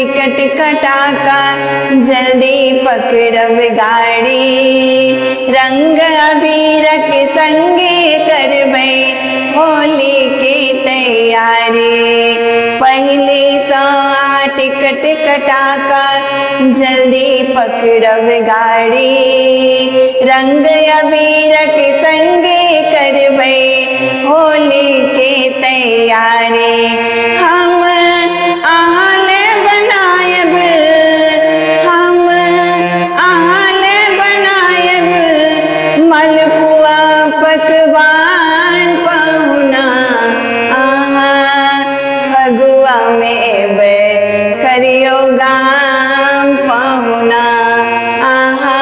Ticket कटाका जल्दी पकड़ब गाड़ी। रंग अबीर के संगे करबै होली की तैयारी। पहले सा टिकट कटाका जल्दी पकड़ब गाड़ी। रंग अबीर के संगे करबै होली के तैयारी। हम आहाल बनायब, हम आहाल बनायब मलपुआ पकवान पहुना। आहा फगुआ में एबै करियो गाम पहुना। आहा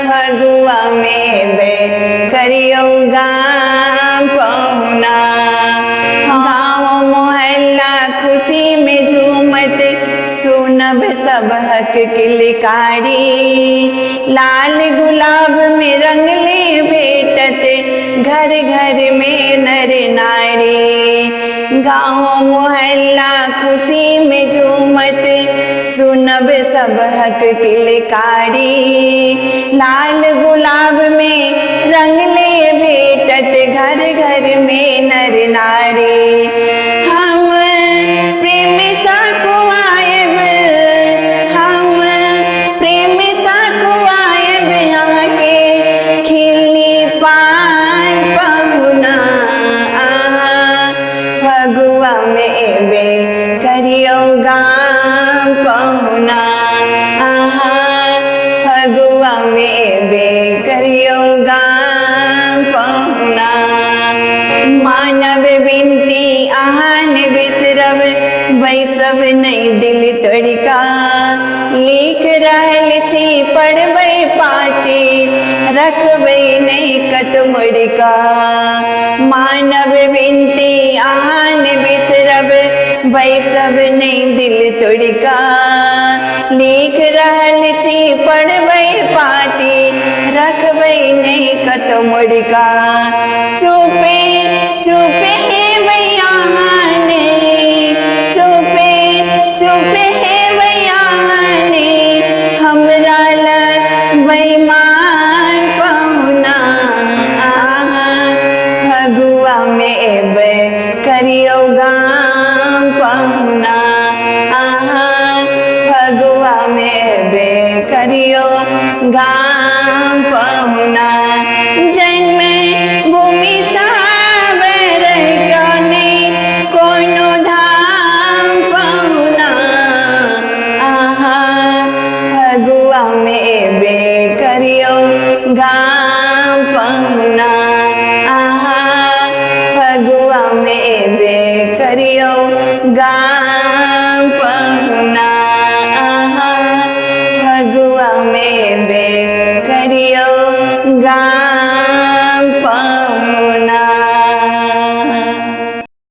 फगुआ में एबै करियो गाम पहुना। गाँव मोहल्ला खुशी में झूमत सुनब सब हक किलकारी। लाल गुलाब में रंगले भेटत घर घर में नर नारी। गाँव मोहल्ला खुशी में झूमत सुनब सब हक किलकारी। लाल गुलाब में रंगले भेटत घर घर में नर नारी। हम प्रेम सा खुआएब, हम प्रेम सा खुआएब यहाँ के खिल्ली पान पहुना। आहा फगुआ में एबे करियो गाम पहुना। आहा फगुआ में एबे करियो गाम पहुना। मानव बिनती आहान बिसरब बैसब नहीं दिल तोड़िका। लिख रहल छी पढ़बै पाती रखबै नहीं कत मुड़िका। मानव बिनती आहान बिसरब बैसब नहीं दिल तोड़िका। लिख रहल छी पढ़बै पाती रखबै नहीं कत मुड़िका। चुपे चुपे हे बयाने, चुपे चुपे हे बयाने हमरा ला बेईमान पहुना। आहा फगुआ में एबै करियो गाम पहुना। आहा फगुआ में एबै करियो गाम पहुना। जन्म भूमि साब रह कने कोनो धाम पहुना। आहा फगुआ में एबे करियो गाम पहुना। आहा फगुआ में एबे करियो गाम